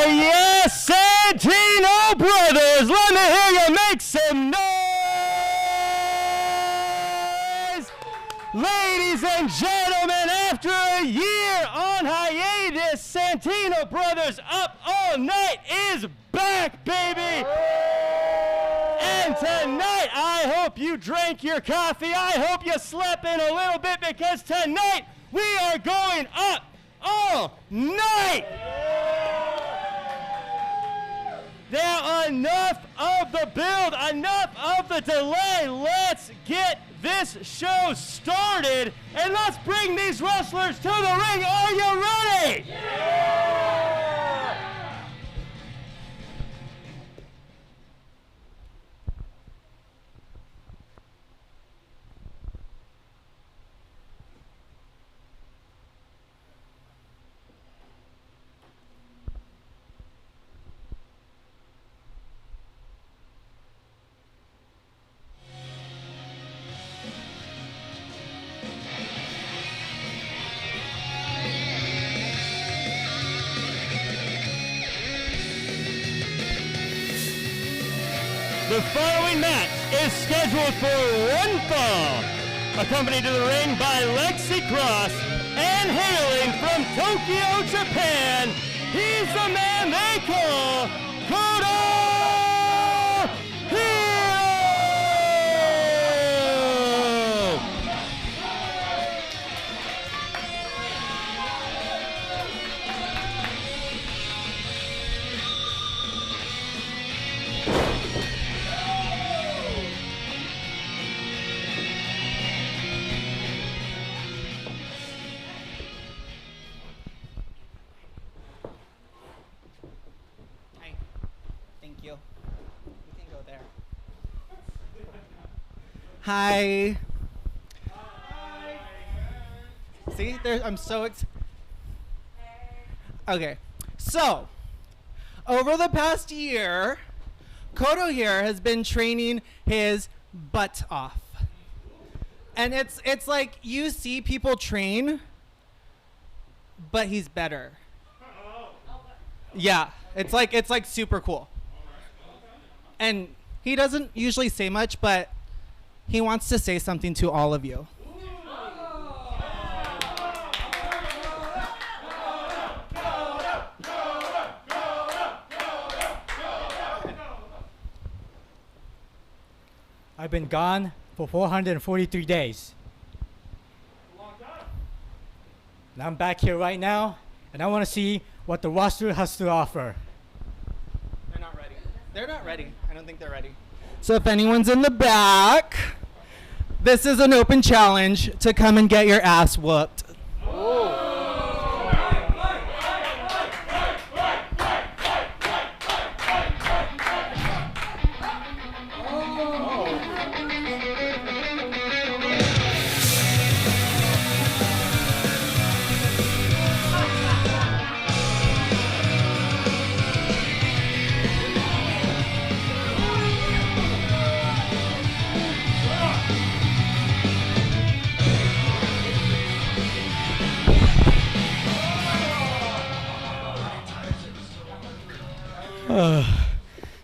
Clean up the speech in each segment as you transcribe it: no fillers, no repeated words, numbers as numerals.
Yes, Santino brothers, let me hear you make some noise. Ladies and gentlemen, after a year on hiatus, Santino brothers Up All Night is back, baby. And tonight, I hope you drank your coffee. I hope you slept in a little bit, because tonight we are going up all night. Now, enough of the build, enough of the delay. Let's get this show started, and let's bring these wrestlers to the ring. Are you ready? The following match is scheduled for one fall. Accompanied to the ring by Lexi Cross and hailing from Tokyo, Japan, he's the man they call Kodo Hiro! Hi. See, I'm so okay. So, over the past year, Kodo here has been training his butt off. And it's like you see people train, but he's better. Yeah, it's like super cool. And he doesn't usually say much, but he wants to say something to all of you. I've been gone for 443 days. A long time. And I'm back here right now, and I want to see what the roster has to offer. They're not ready. They're not ready. I don't think they're ready. So if anyone's in the back, this is an open challenge to come and get your ass whooped.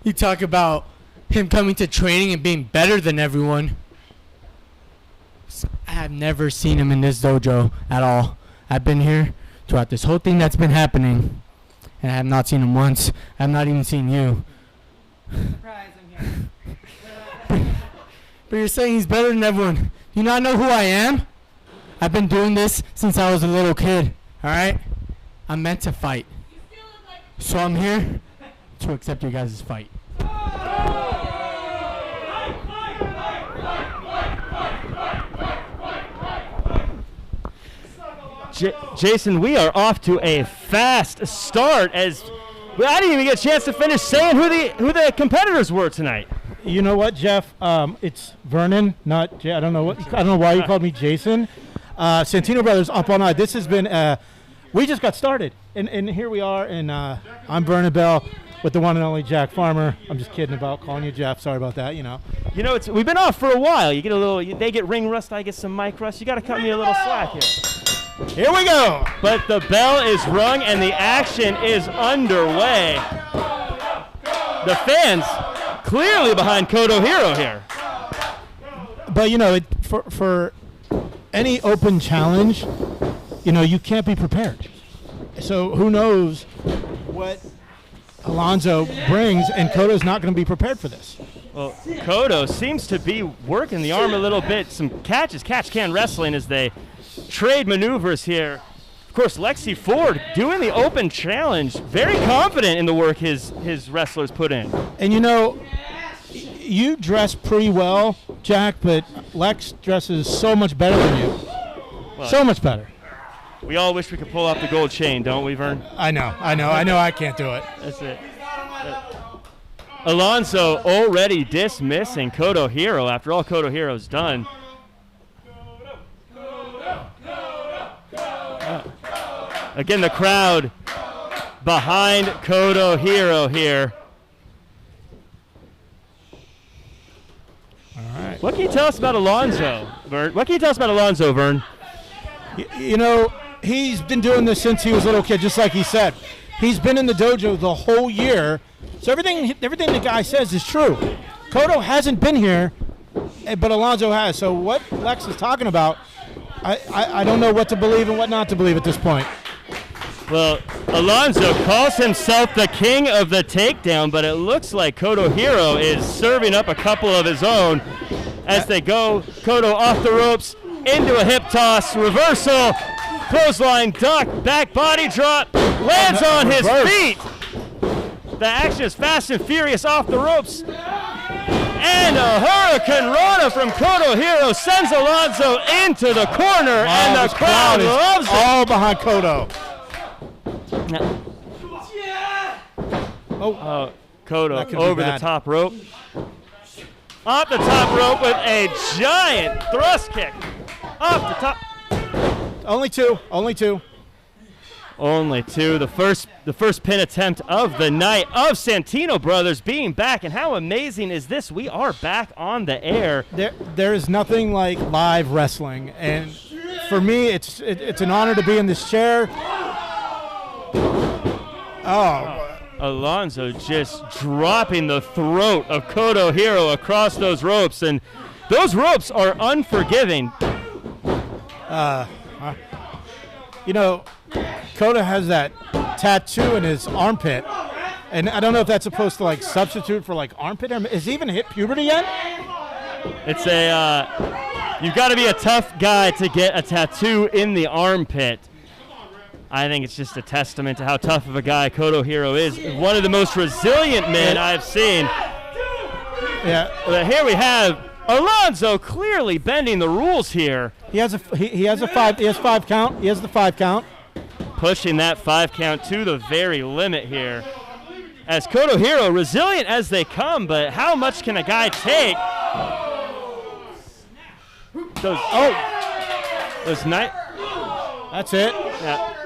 You talk about him coming to training and being better than everyone. I have never seen him in this dojo at all. I've been here throughout this whole thing that's been happening, and I have not seen him once. I have not even seen you. Surprise, I'm here. But you're saying he's better than everyone. Do you not know who I am? I've been doing this since I was a little kid, alright? I'm meant to fight. So I'm here to accept your guys' fight. Jason, we are off to a fast start, as I didn't even get a chance to finish saying who the competitors were tonight. You know what, Jeff? It's Vernon, not Jay. I don't know why you called me Jason. Santino Brothers Up All Night. This has been. We just got started, and here we are. And I'm Vernon Bell with the one and only Jack Farmer. I'm just kidding about calling you Jeff. Sorry about that. We've been off for a while. You get a little. They get ring rust. I get some mic rust. You got to cut me a little slack here. Here we go. But the bell is rung and the action is underway. The fans clearly behind Koto Hiro here. But, you know, for any open challenge, you know, you can't be prepared. So who knows what Alonso brings, and Koto's not going to be prepared for this. Well, Koto seems to be working the arm a little bit. Some catch-can wrestling as they trade maneuvers here. Of course, Lexi Ford doing the open challenge, very confident in the work his wrestlers put in. And, you know, you dress pretty well, Jack, but Lex dresses so much better than you. Well, so much better. We all wish we could pull off the gold chain, don't we, Vern? I know I can't do it. That's it. Alonso already dismissing Koto Hiro after all Koto Hiro's done. Again, the crowd behind Koto Hiro here. All right. What can you tell us about Alonso, Vern? You know, he's been doing this since he was a little kid, just like he said. He's been in the dojo the whole year, so everything the guy says is true. Koto hasn't been here, but Alonso has. So what Lex is talking about, I don't know what to believe and what not to believe at this point. Well, Alonso calls himself the king of the takedown, but it looks like Koto Hiro is serving up a couple of his own as they go. Koto off the ropes, into a hip toss, reversal, clothesline, duck, back body drop, lands on his feet. The action is fast and furious off the ropes. And a Hurricane Rana from Koto Hiro sends Alonso into the corner, and the crowd loves it. All behind Koto. Koto over the top rope. Off the top rope with a giant thrust kick. Off the top. Only two. The first pin attempt of the night of Santino Brothers being back. And how amazing is this? We are back on the air. There is nothing like live wrestling, and for me, it's an honor to be in this chair. Alonso just dropping the throat of Koto Hiro across those ropes, and those ropes are unforgiving. You know, Koto has that tattoo in his armpit, and I don't know if that's supposed to like substitute for like armpit. Has he even hit puberty yet? It's you've got to be a tough guy to get a tattoo in the armpit. I think it's just a testament to how tough of a guy Koto Hiro is. One of the most resilient men I've seen. Yeah. But here we have Alonso clearly bending the rules here. He has five count. He has the 5 count. Pushing that 5 count to the very limit here. As Koto Hiro, resilient as they come, but how much can a guy take? Those night. That's it. Yeah.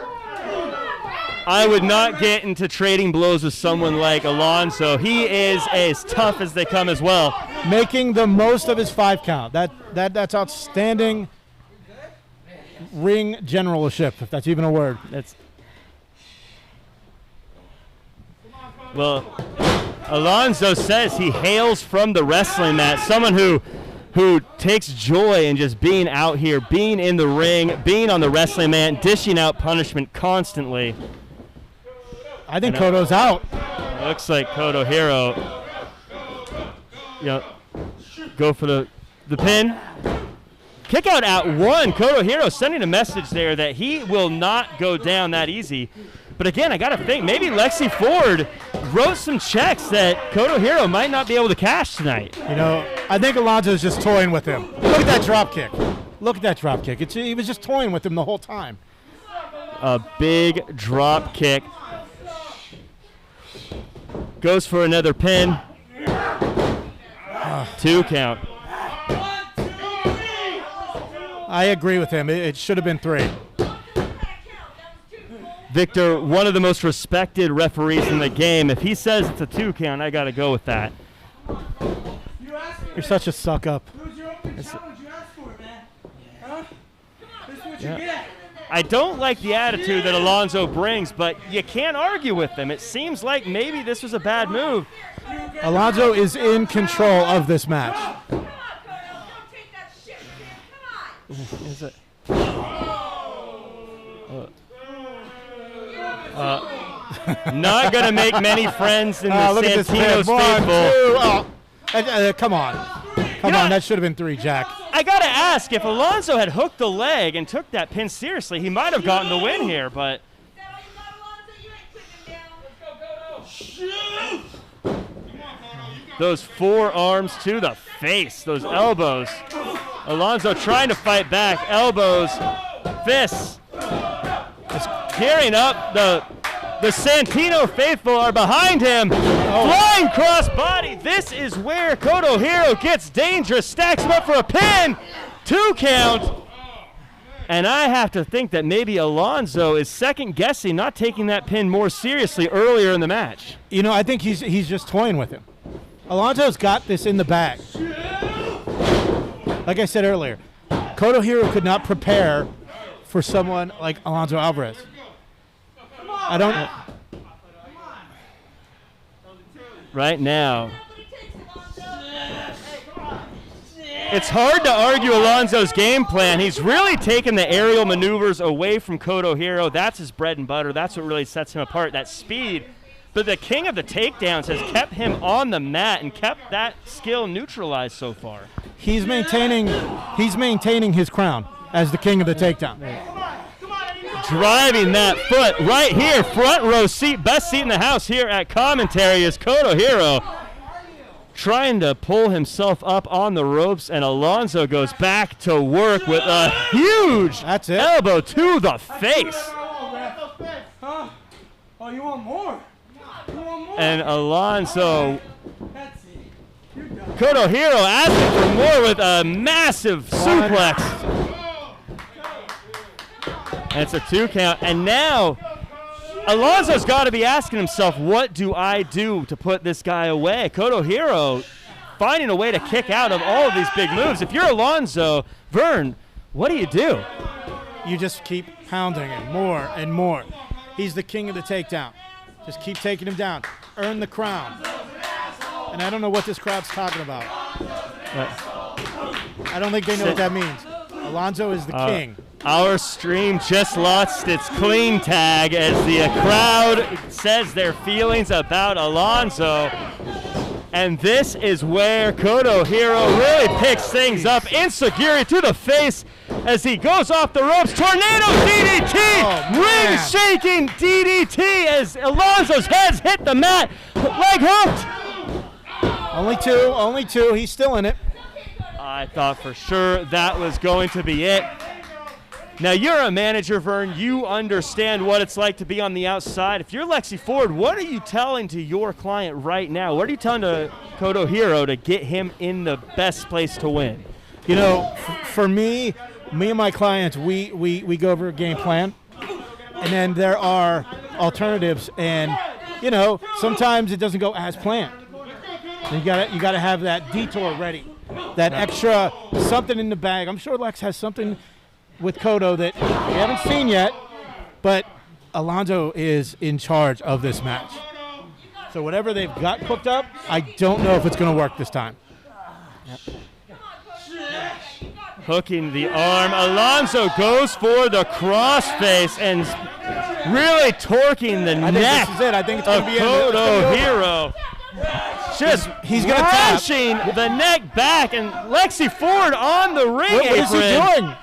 I would not get into trading blows with someone like Alonso. He is as tough as they come as well. Making the most of his 5 count. That's outstanding ring generalship, if that's even a word. Well, Alonso says he hails from the wrestling mat, someone who takes joy in just being out here, being in the ring, being on the wrestling mat, dishing out punishment constantly. I think Koto's out. Looks like Koto Hiro, go for the pin. Kick out at 1. Koto Hiro sending a message there that he will not go down that easy. But again, I got to think, maybe Lexi Ford wrote some checks that Koto Hiro might not be able to cash tonight. You know, I think Alonso's just toying with him. Look at that drop kick. He was just toying with him the whole time. A big drop kick. Goes for another pin. 2 count. I agree with him. It should have been 3. Victor, one of the most respected referees in the game. If he says it's a 2 count, I got to go with that. You're such a suck up. Who's your open challenge you asked for, man? Huh? This is what you get. I don't like the attitude that Alonso brings, but you can't argue with him. It seems like maybe this was a bad move. Alonso is in control of this match. Come on, Kodo. Don't take that shit, man. Come on. Is it? Not going to make many friends in the Look at this Santino's pin. 1, 2. faithful. Come on. Come on, that should have been 3, Jack. I got to ask, if Alonso had hooked the leg and took that pin seriously, he might have gotten the win here, but... Those forearms to the face, those elbows. Alonso trying to fight back. Elbows, fists. It's gearing up. The Santino faithful are behind him. Flying cross body. This is where Kodo Hiro gets dangerous. Stacks him up for a pin. 2 count. And I have to think that maybe Alonso is second-guessing, not taking that pin more seriously earlier in the match. You know, I think he's just toying with him. Alonso's got this in the bag. Like I said earlier, Kodo Hiro could not prepare for someone like Alonso Alvarez. I don't. Right now, it's hard to argue Alonso's game plan. He's really taken the aerial maneuvers away from Kodo Hiro. That's his bread and butter. That's what really sets him apart, that speed. But the king of the takedowns has kept him on the mat and kept that skill neutralized so far. He's maintaining his crown as the king of the takedown. Driving that foot right here, front row seat, best seat in the house here at commentary is Kodo Hiro trying to pull himself up on the ropes, and Alonso goes back to work with a huge elbow to the face. Oh, you want more? And Alonso, Kodo Hiro asking for more with a massive suplex. And it's a 2 count. And now Alonso's got to be asking himself, what do I do to put this guy away? Kodo Hiro finding a way to kick out of all of these big moves. If you're Alonso, Vern, what do? You just keep pounding him more and more. He's the king of the takedown. Just keep taking him down. Earn the crown. And I don't know what this crowd's talking about. I don't think they know what that means. Alonso is the king. Our stream just lost its clean tag as the crowd says their feelings about Alonso. And this is where Kodo Hiro really picks things up. Enziguri to the face as he goes off the ropes. Tornado DDT! Ring-shaking DDT as Alonso's heads hit the mat. Leg hooked. Only two. He's still in it. I thought for sure that was going to be it. Now, you're a manager, Vern. You understand what it's like to be on the outside. If you're Lexi Ford, what are you telling to your client right now? What are you telling to Kodo Hiro to get him in the best place to win? You know, for me and my clients, we go over a game plan, and then there are alternatives, and, you know, sometimes it doesn't go as planned. And you gotta have that detour ready, that extra something in the bag. I'm sure Lex has something with Kodo that we haven't seen yet, but Alonso is in charge of this match. So whatever they've got cooked up, I don't know if it's going to work this time. Hooking the arm. Alonso goes for the crossface and really torquing the neck this is it. I think it's of going to be Kodo Hiro. Just he's going to tap. crashing the neck back, and Lexi Ford on the ring apron. What is he doing?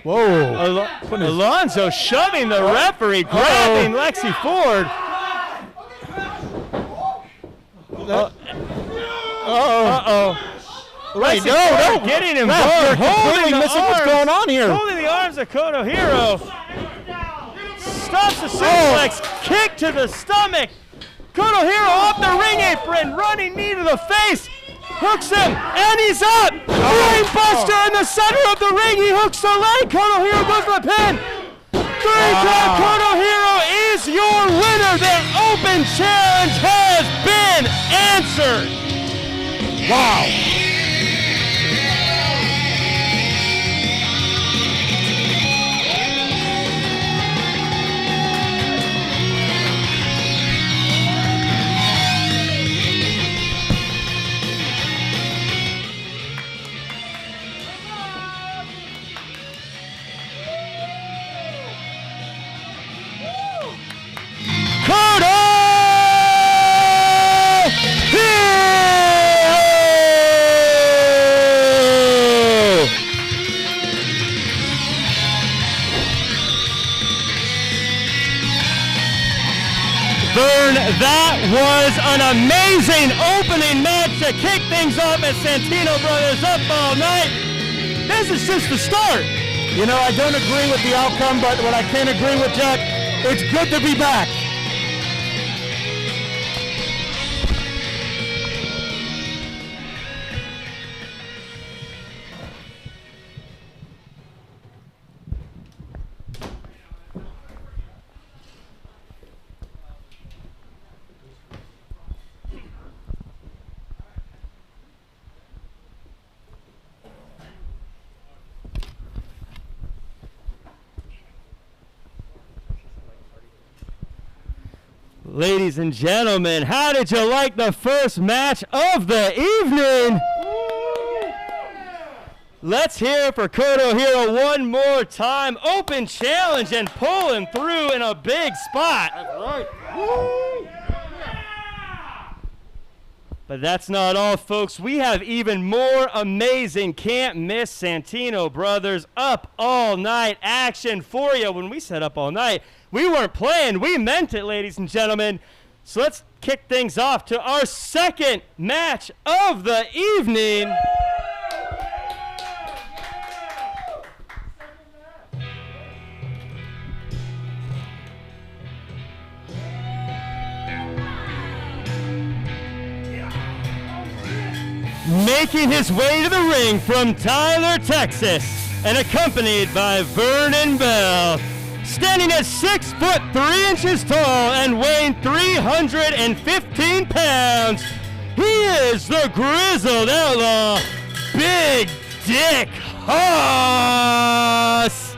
Whoa. Alonso shoving the referee, grabbing Lexi Ford. Right, Lexi Ford getting involved. You're completely missing what's going on here. Holding the arms of Kodo Hiro. Stops the suplex, kick to the stomach. Kodo Hiro off the ring apron, running knee to the face. Hooks him, and he's up! Brain buster in the center of the ring. He hooks the leg. Kodo Hiro goes for the pin. 3 count. Kodo Hiro is your winner. The open challenge has been answered. Wow. Vern, that was an amazing opening match to kick things off at Santino Brothers Up All Night. This is just the start. You know, I don't agree with the outcome, but what I can agree with, Jack, it's good to be back. Ladies and gentlemen, how did you like the first match of the evening? Let's hear it for Koto Hiro one more time. Open challenge and pulling through in a big spot. That's right. But that's not all, folks. We have even more amazing, can't miss Santino Brothers Up All Night action for you. When we said up all night, we weren't playing. We meant it, ladies and gentlemen. So let's kick things off to our second match of the evening. Making his way to the ring from Tyler, Texas, and accompanied by Vernon Bell. Standing at 6 foot 3 inches tall and weighing 315 pounds, he is the grizzled outlaw, Big Dick Haas.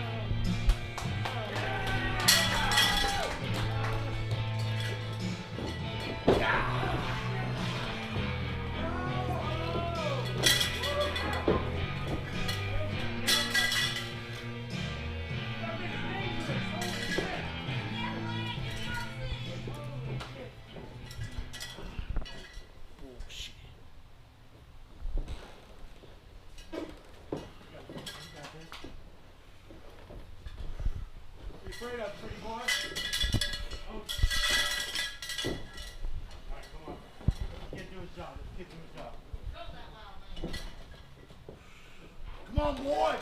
Come on, boy.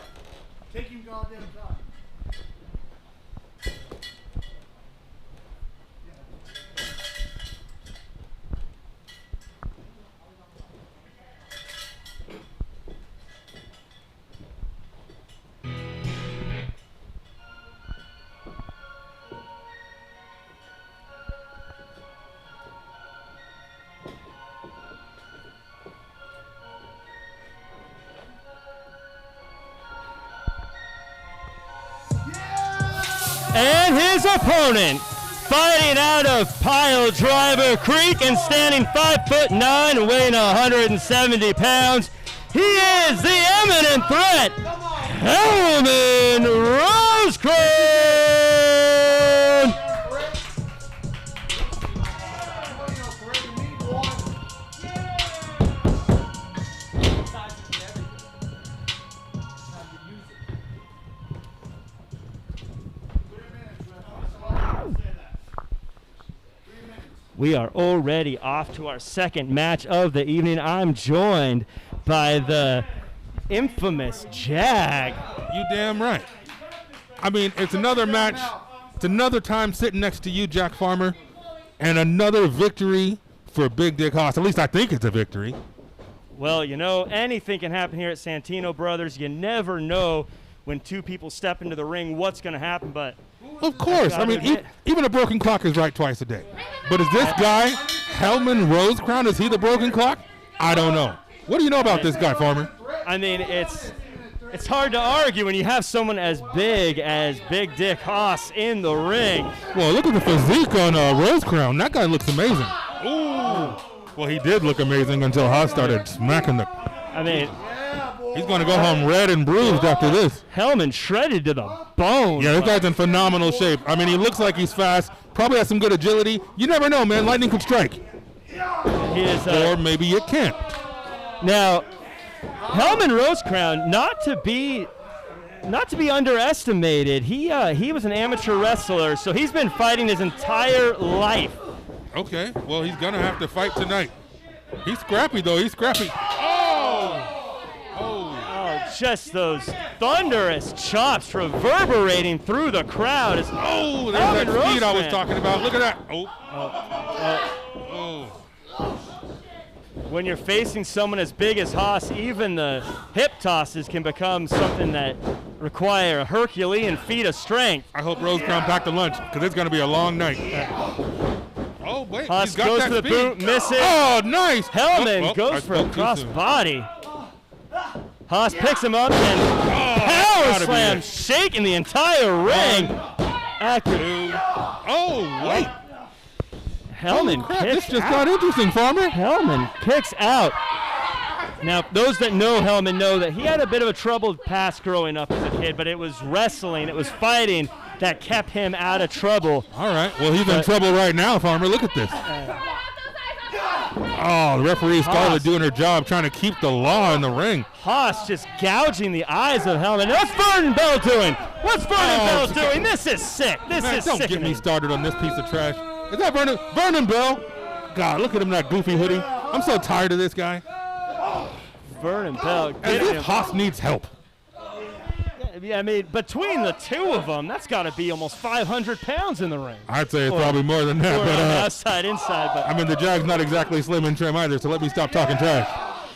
Take him goddamn time. And his opponent, fighting out of Pile Driver Creek and standing 5'9", weighing 170 pounds, he is the eminent threat, Hellman Rosecrans. We are already off to our second match of the evening. I'm joined by the infamous Jag. You damn right. I mean, it's another match. It's another time sitting next to you, Jack Farmer, and another victory for Big Dick Haas. At least I think it's a victory. Well, you know, anything can happen here at Santino Brothers. You never know when two people step into the ring what's going to happen, but Of course. I mean, even a broken clock is right twice a day. But is this guy, Hellman Rosecrown, is he the broken clock? I don't know. What do you know about this guy, Farmer? I mean, it's hard to argue when you have someone as big as Big Dick Haas in the ring. Well, look at the physique on Rosecrown. That guy looks amazing. Ooh. Well, he did look amazing until Haas started smacking the... I mean... He's going to go home red and bruised after this. Hellman shredded to the bone. Yeah, this guy's in phenomenal shape. I mean, he looks like he's fast. Probably has some good agility. You never know, man. Lightning could strike. He is, or maybe it can't. Now, Hellman Rosecrown, not to be underestimated. He was an amateur wrestler, so he's been fighting his entire life Okay, well, he's going to have to fight tonight. He's scrappy, though. He's scrappy. Oh! Oh, just those thunderous chops reverberating through the crowd. As Oh, there's that speed I was talking about. Look at that. Oh. When you're facing someone as big as Haas, even the hip tosses can become something that require a Herculean feat of strength. I hope Rosecrown packed a lunch because it's going to be a long night. Oh, wait. Haas He's got goes that to the speed. boot, misses. Oh, nice. Hellman I goes for a spoke too cross soon. body. Haas picks him up and power gotta be slam, it. shaking the entire ring. Accurate. Oh, wait. Hellman Crap, kicks this just out. got interesting, Farmer. Hellman kicks out. Now, those that know Hellman know that he had a bit of a troubled past growing up as a kid, but it was wrestling, it was fighting that kept him out of trouble. All right. Well, he's in trouble right now, Farmer. Look at this. Oh, the referee Scarlett doing her job, trying to keep the law in the ring. Haas just gouging the eyes of Hellman. What's Vernon Bell doing? What's Vernon Bell doing? This is sick. This Man, is don't sickening. get me started on this piece of trash. Is that Vernon Bell? God, look at him in that goofy hoodie. I'm so tired of this guy. Vernon Bell. As Get if him. Haas needs help. Yeah, I mean, between the two of them, that's got to be almost 500 pounds in the ring. I'd say it's probably more than that. Or But outside, inside. But I mean, the Jag's not exactly slim and trim either, so let me stop talking trash.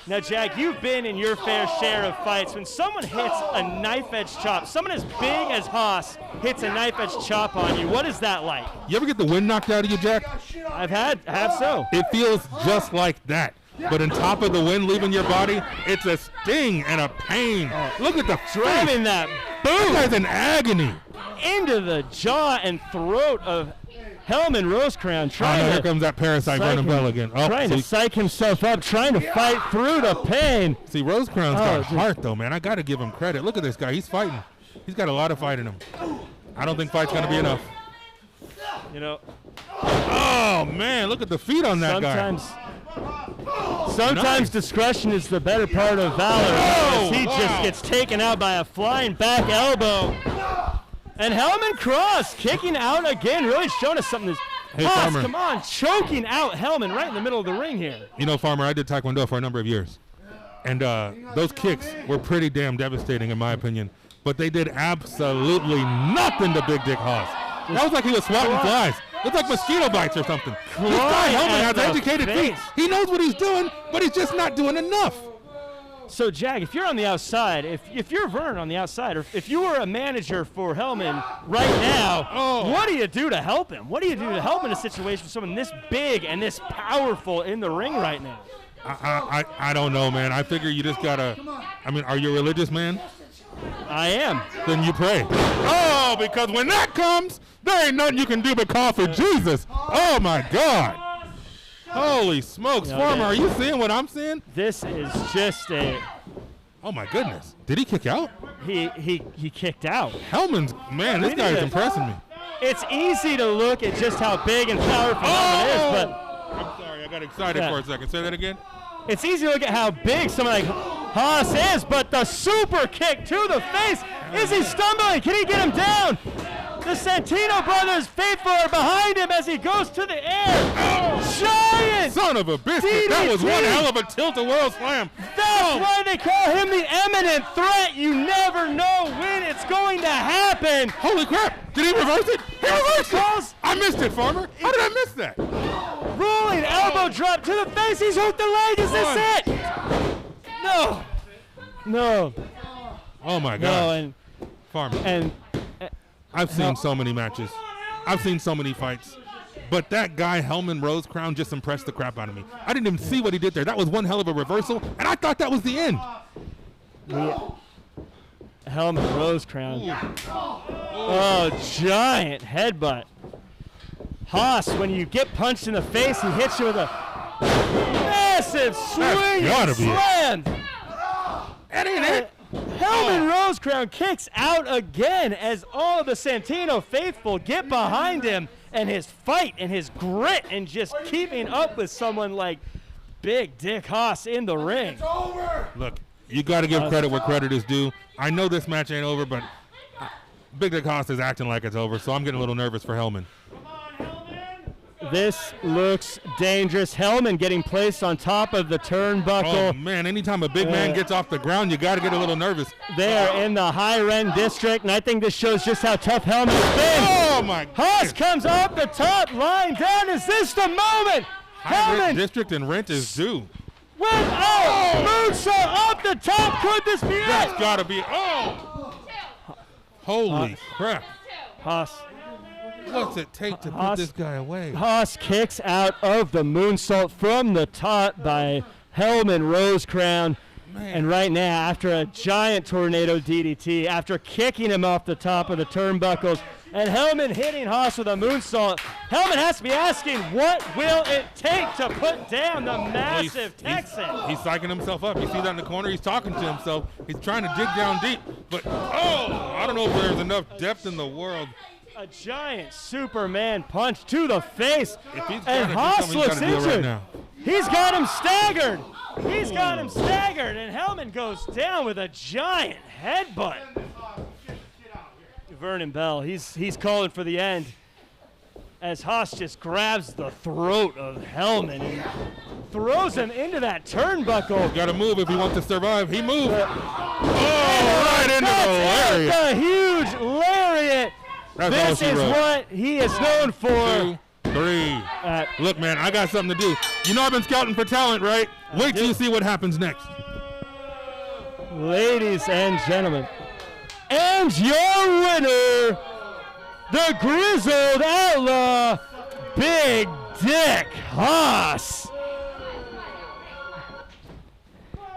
now, Jack, you've been in your fair share of fights. When someone hits a knife-edge chop, someone as big as Haas hits a knife-edge chop on you, what is that like? You ever get the wind knocked out of you, Jack? I have so. It feels just like that. But on top of the wind leaving your body, it's a sting and a pain. Look at the Driving that That boot guy's in agony. into the jaw and throat of Hellman Rosecrown, Oh, no, trying here to comes that parasite psych Vernon him- Bell again. Oh, trying to psych himself up, trying to fight through the pain. see, Rosecrown's Oh, got just- heart, though, man. I got to give him credit. Look at this guy. He's fighting. He's got a lot of fight in him. I don't think fight's going to be enough. You know, Oh, man, look at the feet on that guy. sometimes Nice. discretion is the better part of valor. Oh, As he wow. just gets taken out by a flying back elbow. And Hellman Cross kicking out again, really showing us something. Hey, Haas, Farmer. come on, choking out Hellman right in the middle of the ring here. You know, Farmer, I did Taekwondo for a number of years. And those kicks were pretty damn devastating, in my opinion. But they did absolutely nothing to Big Dick Haas. That was like he was swatting flies. Looked like mosquito bites or something. This guy, Hellman, at has the educated feet. face. He knows what he's doing, but he's just not doing enough. So, Jag, if you're on the outside, if you're Vern on the outside, or if you were a manager for Hellman right now, what do you do to help him? What do you do to help in a situation with someone this big and this powerful in the ring right now? I don't know, man. I figure you just got to, I mean, are you a religious man? I am. Then you pray. Oh, because when that comes, there ain't nothing you can do but call for Jesus. Oh, my God. Holy smokes. Yeah, Farmer, okay. are you seeing what I'm seeing? This is just a Oh, my goodness. Did he kick out? he kicked out. Hellman's, man, this We guy need is to- impressing me. It's easy to look at just how big and powerful Hellman is, but I'm sorry, I got excited Yeah. for a second. Say that again. it's easy to look at how big someone like Haas is, but the super kick to the face. Is he stumbling? Can he get him down? The Santino brothers faithful are behind him as he goes to the air. Giant! Son of a biscuit. That was DDT. one hell of a tilt-a-whirl slam. That's why they call him the eminent threat. You never know when it's going to happen. Holy crap. Did he reverse it? He reversed Calls- it. I missed it, Farmer. How did I miss that? Rolling elbow drop to the face. He's hooked the leg. Is this it? No. No. Oh, my No. God. Farmer. And I've seen so many matches. I've seen so many fights. But that guy, Hellman Rosecrown, just impressed the crap out of me. I didn't even see what he did there. That was one hell of a reversal, and I thought that was the end. Hellman Rosecrown. Oh, giant headbutt. Haas, when you get punched in the face, he hits you with a massive swing gotta and be it. slam. That ain't it. Hellman Rosecrown kicks out again as all of the Santino faithful get behind him, and his fight and his grit and just keeping up with someone like Big Dick Haas in the ring. Look, you got to give credit where credit is due. I know this match ain't over, but Big Dick Haas is acting like it's over, so I'm getting a little nervous for Hellman. This looks dangerous. Hellman getting placed on top of the turnbuckle. Oh, man, anytime a big man gets off the ground, you got to get a little nervous. There in the high-end district, and I think this shows just how tough Hellman has been. Oh, my Haas God. comes off the top, lying down. Is this the moment? High-rent Hellman district and rent is due. with, moonsault off the top. Could this be That's it? got to be, holy crap. Haas. What's it take to put Haas- this guy away? Haas kicks out of the moonsault from the top by Hellman Rosecrown. And right now, after a giant tornado DDT, after kicking him off the top of the turnbuckles, and Hellman hitting Haas with a moonsault, Hellman has to be asking, what will it take to put down the massive Texan? He's psyching himself up. You see that in the corner? He's talking to himself. He's trying to dig down deep. But, I don't know if there's enough depth in the world. A giant Superman punch to the face, If he's and trying to do Haas something, he's looks got to do it right injured. now. He's got him staggered. He's got him staggered, and Hellman goes down with a giant headbutt. Vernon Bell, he's calling for the end as Haas just grabs the throat of Hellman and throws him into that turnbuckle. Got to move if he wants to survive. He moved. Right into the lariat. The huge lariat. That's all This she is wrote. what he is known for. 2, 3. Look, man, I got something to do. You know I've been scouting for talent, right? Wait till you see what happens next. Ladies and gentlemen, and your winner, the Grizzled Outlaw, Big Dick Haas.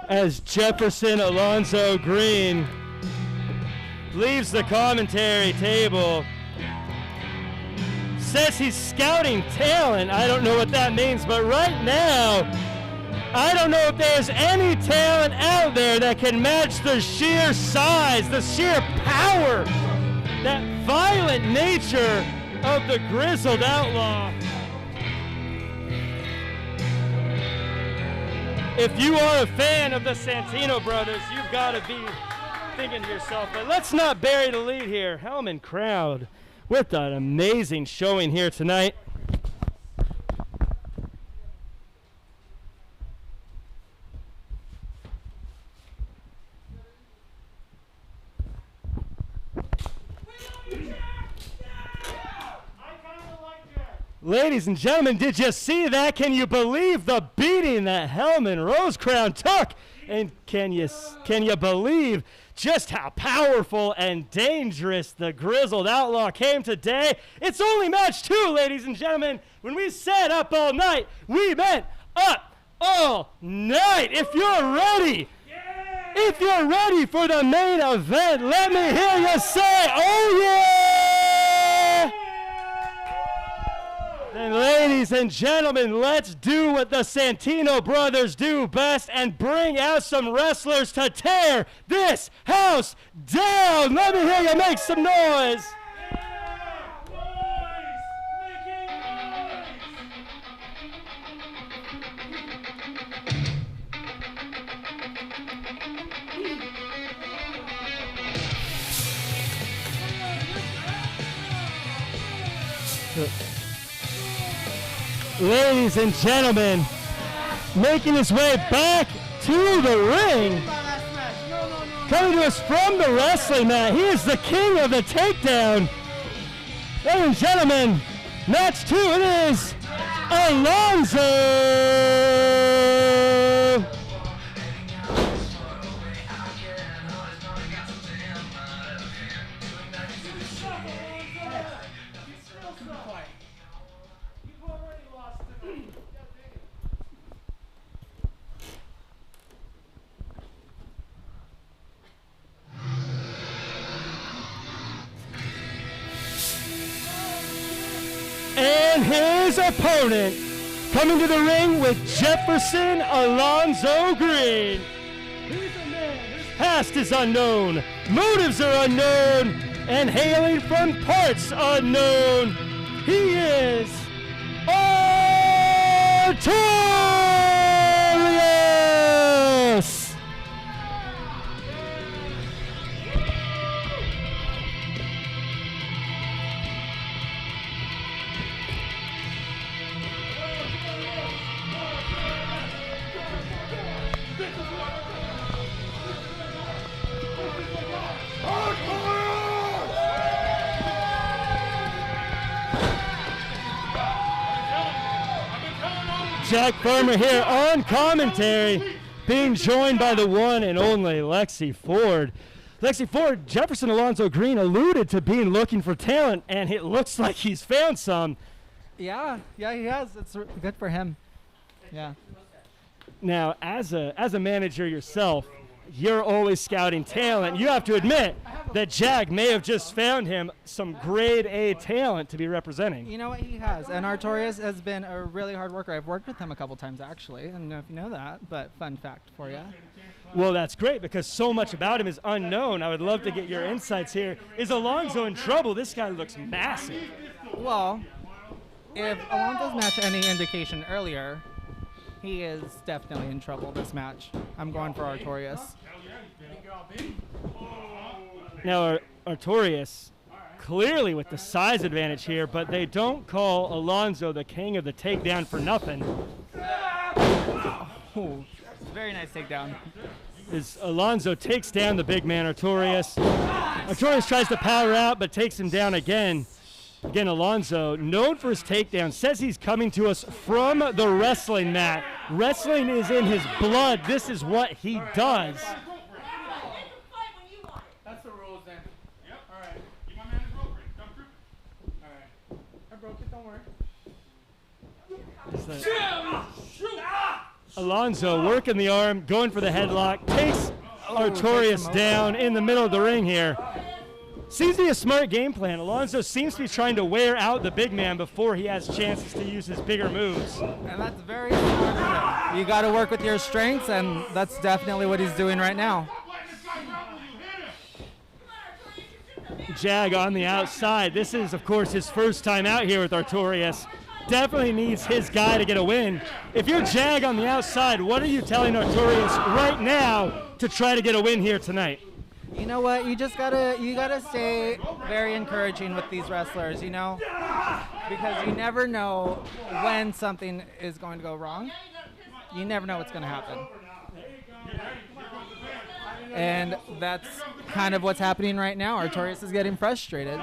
As Jefferson Alonzo Green leaves the commentary table, says he's scouting talent. I don't know what that means, but right now, I don't know if there's any talent out there that can match the sheer size, the sheer power, that violent nature of the Grizzled Outlaw. If you are a fan of the Santino brothers, you've got to be thinking to yourself, but let's not bury the lead here. Hellman crowd with an amazing showing here tonight. Ladies and gentlemen, did you see that? Can you believe the beating that Hellman Rosecrown took? And can you believe just how powerful and dangerous the Grizzled Outlaw came today? It's only match 2, ladies and gentlemen. When we said up all night, we meant up all night. If you're ready, if you're ready for the main event, let me hear you say, oh yeah! And ladies and gentlemen, let's do what the Santino brothers do best and bring out some wrestlers to tear this house down. Let me hear you make some noise. Ladies and gentlemen, making his way back to the ring, coming to us from the wrestling mat, he is the king of the takedown. Ladies and gentlemen, match 2, it is Alonzo. And his opponent coming to the ring with Jefferson Alonzo Green. He's a man whose past is unknown, motives are unknown, and hailing from parts unknown. He is Artorias. Jack Farmer here on commentary, being joined by the one and only Lexi Ford. Lexi Ford, Jefferson Alonzo Green alluded to being looking for talent, and it looks like he's found some. Yeah, he has. It's good for him. Yeah. Now, as a manager yourself, you're always scouting talent. You have to admit that Jag may have just found him some grade A talent to be representing. You know what, he has. And Artorias has been a really hard worker. I've worked with him a couple times, actually. I don't know if you know that, but fun fact for you. Well, that's great because so much about him is unknown. I would love to get your insights here. Is Alonzo in trouble? This guy looks massive. Well, if Alonzo's match any indication earlier, he is definitely in trouble this match. I'm going for Artorias. Now, Artorias clearly with the size advantage here, but they don't call Alonzo the king of the takedown for nothing. Oh, very nice takedown. As Alonzo takes down the big man, Artorias. Artorias tries to power out, but takes him down again. Again, Alonzo, known for his takedown, says he's coming to us from the wrestling mat. Wrestling is in his blood. This is what he does. That's the rules then. Yep. All right. Give my man his rope break. Don't trip it. All right. I broke it. Don't worry. Alonzo working the arm, going for the headlock, takes Artorias down in the middle of the ring here. Seems to be a smart game plan. Alonzo seems to be trying to wear out the big man before he has chances to use his bigger moves. And that's very smart of him. You got to work with your strengths, and that's definitely what he's doing right now. Jag on the outside. This is, of course, his first time out here with Artorias. Definitely needs his guy to get a win. If you're Jag on the outside, what are you telling Artorias right now to try to get a win here tonight? You know what? You gotta stay very encouraging with these wrestlers, you know, because you never know when something is going to go wrong. You never know what's going to happen. And that's kind of what's happening right now. Artorias is getting frustrated.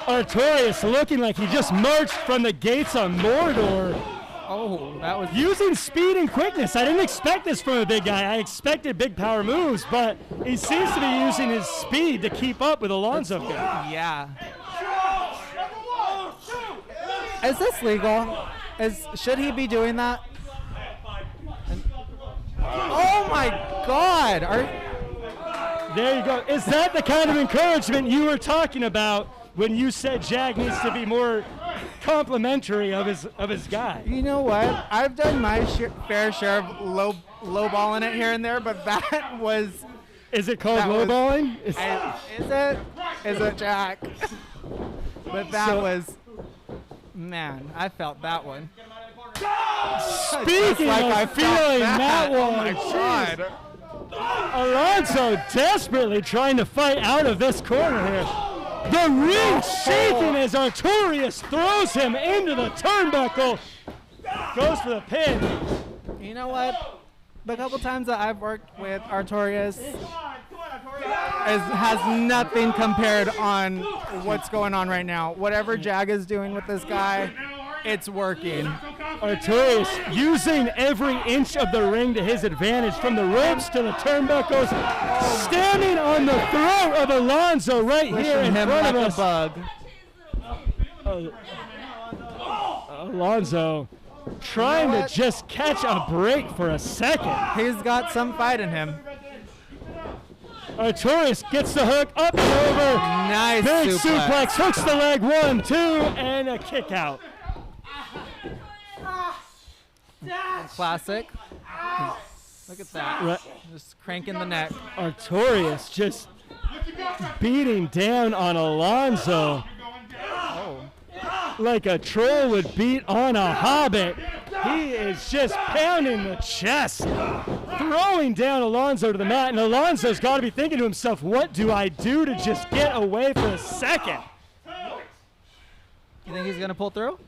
Artorias looking like he just marched from the gates on Mordor. Oh, that was using speed and quickness. I didn't expect this from a big guy. I expected big power moves, but he seems to be using his speed to keep up with Alonzo. Yeah. Is this legal? Should he be doing that? Oh my God! There you go. Is that the kind of encouragement you were talking about when you said Jag needs to be more complimentary of his guy? You know what? I've done my fair share of lowballing it here and there, but that was. Is it called lowballing? Is it? Is it, Jack? But that was. Man, I felt that one. Speaking of feeling that one, oh my God. Alonzo desperately trying to fight out of this corner here. The ring shaking as Artorias throws him into the turnbuckle. Goes for the pin. You know what? The couple times that I've worked with Artorias has nothing compared on what's going on right now. Whatever Jag is doing with this guy, it's working. Artorias using every inch of the ring to his advantage, from the ropes to the turnbuckles, standing on the throat of Alonzo right here in front of us. Bug. Alonzo trying to just catch a break for a second. He's got some fight in him. Artorias gets the hook up and over. Nice big suplex. hooks the leg, 1, 2, and a kick out. Classic. Look at that. Just cranking the neck. Artorias just beating down on Alonzo like a troll would beat on a hobbit. He is just pounding the chest, throwing down Alonzo to the mat, and Alonzo's got to be thinking to himself, what do I do to just get away for a second? You think he's going to pull through?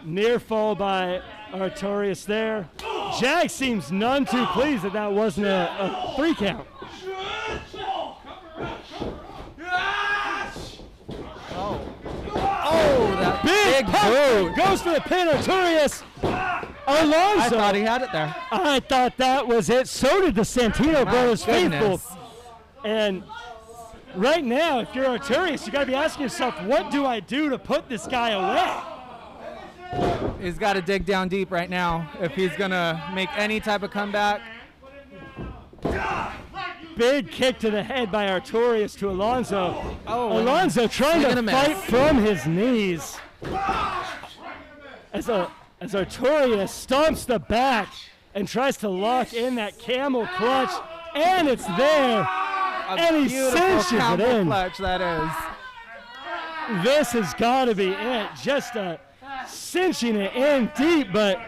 Near fall by Artorias there. Jag seems none too pleased that that wasn't a 3 count. Oh, that Big Big boot. Goes for the pin. Arturius. Alonso. I thought he had it there. I thought that was it. So did the Santino brothers faithful. Goodness. And right now, if you're Arturius, you got to be asking yourself, what do I do to put this guy away? He's got to dig down deep right now if he's going to make any type of comeback. Big kick to the head by Arturius to Alonso. Oh, Alonso trying swing to and a fight miss. from his knees. As Arturius stomps the back and tries to lock in that camel clutch, and it's there. And he Beautiful cinches it camel in. clutch that is. This has got to be it. Just cinching it in deep, but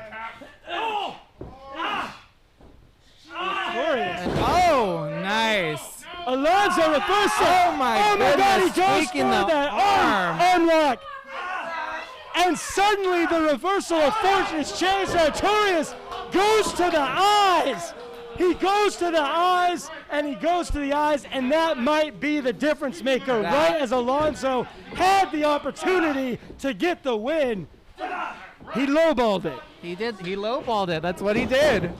Arturius. Oh, nice. Alonso reversal. Oh my God, he goodness, goes tweaking for the that arm. unlock. And suddenly the reversal of fortune is changed. Arturius goes to the eyes. He goes to the eyes, and he goes to the eyes, and that might be the difference maker. Right as Alonso had the opportunity to get the win, he lowballed it. He did. He lowballed it. That's what he did.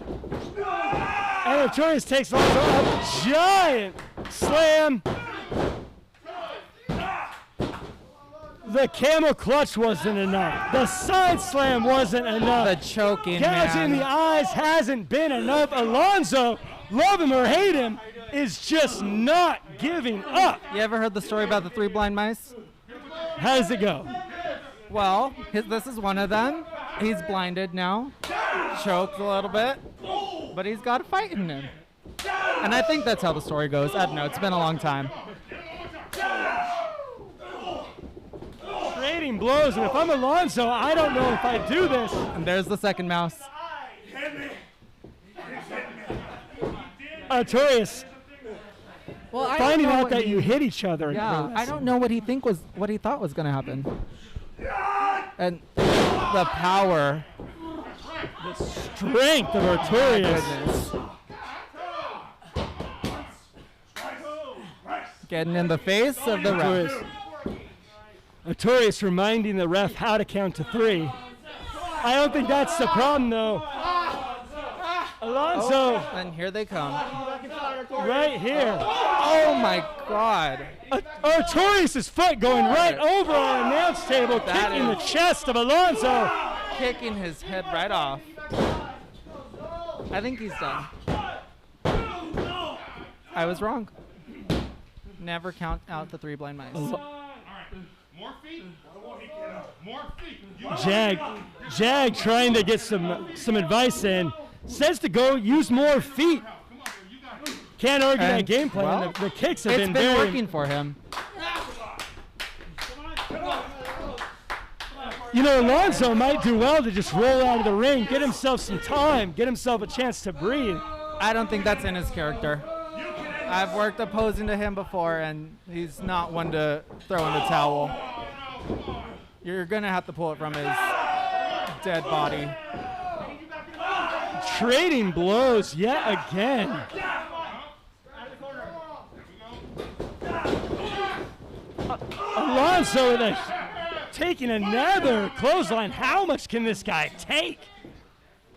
And Arturius takes Alonso up. Giant slam. The camel clutch wasn't enough. The side slam wasn't enough. The choking, Gouging man. the eyes hasn't been enough. Alonso, love him or hate him, is just not giving up. You ever heard the story about the 3 blind mice? How does it go? Well, this is one of them. He's blinded now. Choked a little bit. But he's got a fight in him. And I think that's how the story goes. I don't know. It's been a long time. Trading blows, and if I'm Alonso, I don't know if I do this. And there's the second mouse. Arturius, Well, I finding don't know out what that he- you hit each other. in Yeah, pro I don't know what he thought was going to happen. And the power. strength of Arturius. Goodness. Getting in the face of the ref. Arturius reminding the ref how to count to 3. I don't think that's the problem, though. Alonso, And here they come. right here. Oh my God. Arturius' foot going right over our announce table, That kicking the is- chest of Alonso. Kicking his head right off. I think he's done. I was wrong. Never count out the 3 blind mice. More feet. More feet. Jag trying to get some advice in. Says to go use more feet. Can't argue that And, game plan. well, The kicks have It's been been very working for him. You know, Alonso might do well to just roll out of the ring, get himself some time, get himself a chance to breathe. I don't think that's in his character. I've worked opposing to him before, and he's not one to throw in the towel. You're going to have to pull it from his dead body. Trading blows yet again. Alonso taking another clothesline. How much can this guy take?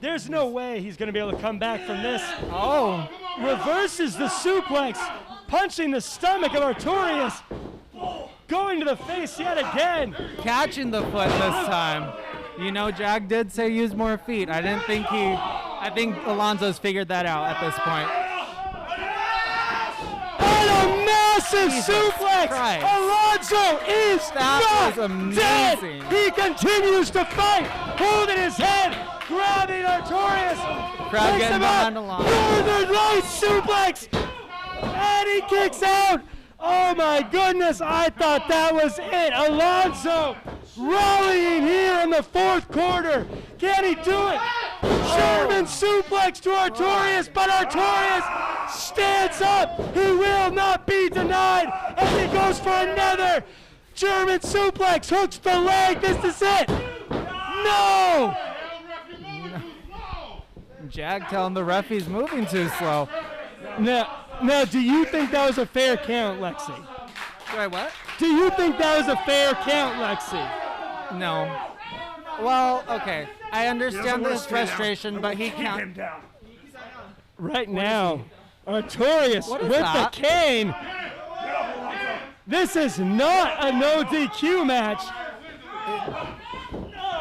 There's no way he's going to be able to come back from this. Oh, Reverses the suplex, punching the stomach of Arturius. Going to the face yet again. catching the foot this time. You know, Jag did say use more feet. I think Alonso's figured that out at this point. And a massive Jesus suplex. Christ. Alonso is That not was dead. amazing. He continues to fight, holding his head, grabbing Arturius. Crowd picks getting him behind up, Alonso. Northern Lights suplex, and he kicks out. Oh my goodness, I thought that was it. Alonso rallying here in the 4th quarter. Can he do it? German suplex to Arturius, but Arturius stands up. He will not be denied, and he goes for another German suplex. Hooks the leg. This is it. No. Jag telling the ref he's moving too slow. Now, do you think that was a fair count, Lexi? Wait, what? Do you think that was a fair count, Lexi? No. Well, okay. I understand this frustration, but he can't. Right now, Artorias What is with that? the cane. This is not a no DQ match.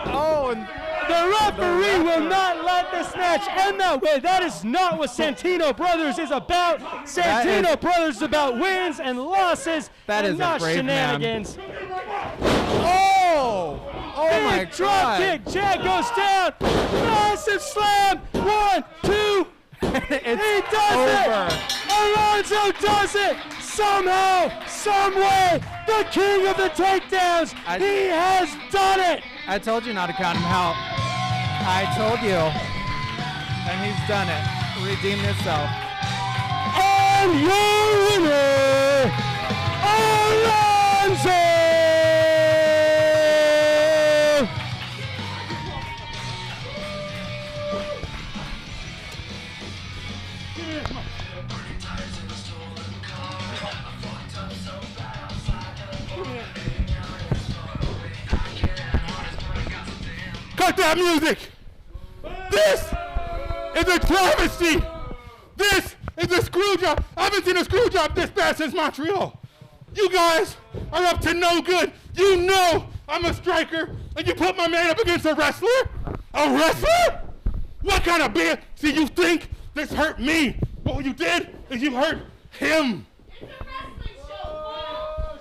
Oh, and The referee will not let this match end that way. That is not what Santino Brothers is about. Santino Brothers is about wins and losses, That and is a not brave man. shenanigans. oh my Big drop God. kick. Jag goes down. Massive slam. 1, 2. It's He does over. it. Alonzo does it. Somehow, some way, the king of the takedowns. He has done it. I told you not to count him out. I told you. And he's done it. Redeemed himself. And your winner, Alonzo. Cut that music! This is a travesty! This is a screw job! I haven't seen a screw job this bad since Montreal! You guys are up to no good! You know I'm a striker, and you put my man up against a wrestler? A wrestler? What kind of BS do you think this hurt me? What you did is you hurt him!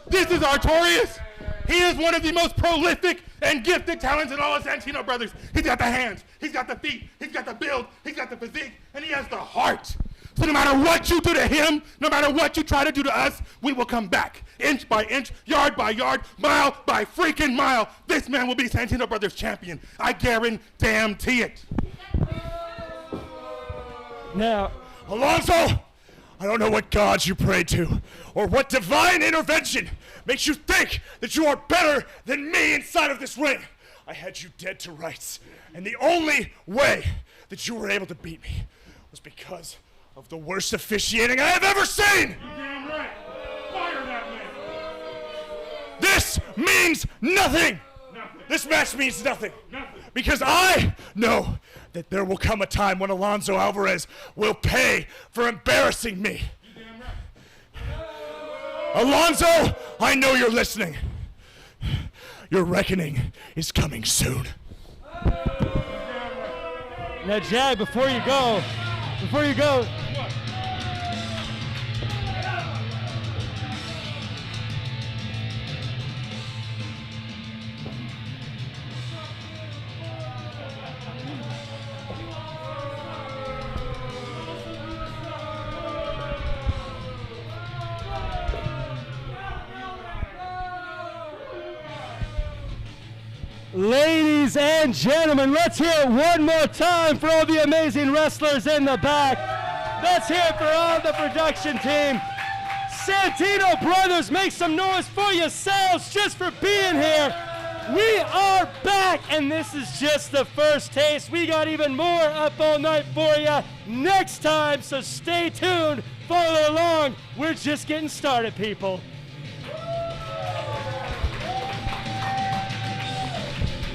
This is Artorias! He is one of the most prolific and gifted talents in all of Santino Brothers. He's got the hands, he's got the feet, he's got the build, he's got the physique, and he has the heart. So no matter what you do to him, no matter what you try to do to us, we will come back. Inch by inch, yard by yard, mile by freaking mile. This man will be Santino Brothers champion. I guarantee it. Now, Alonzo, I don't know what gods you pray to, or what divine intervention makes you think that you are better than me inside of this ring. I had you dead to rights, and the only way that you were able to beat me was because of the worst officiating I have ever seen! Damn right. Fire that man. This means nothing! This match means nothing. Because I know that there will come a time when Alonzo Alvarez will pay for embarrassing me. Alonzo, I know you're listening. Your reckoning is coming soon. now, Jag, before you go, ladies and gentlemen, let's hear it one more time for all the amazing wrestlers in the back. Let's hear it for all the production team. Santino Brothers, make some noise for yourselves just for being here. We are back, and this is just the first taste. We got even more up all night for you next time, so stay tuned, follow along. We're just getting started, people.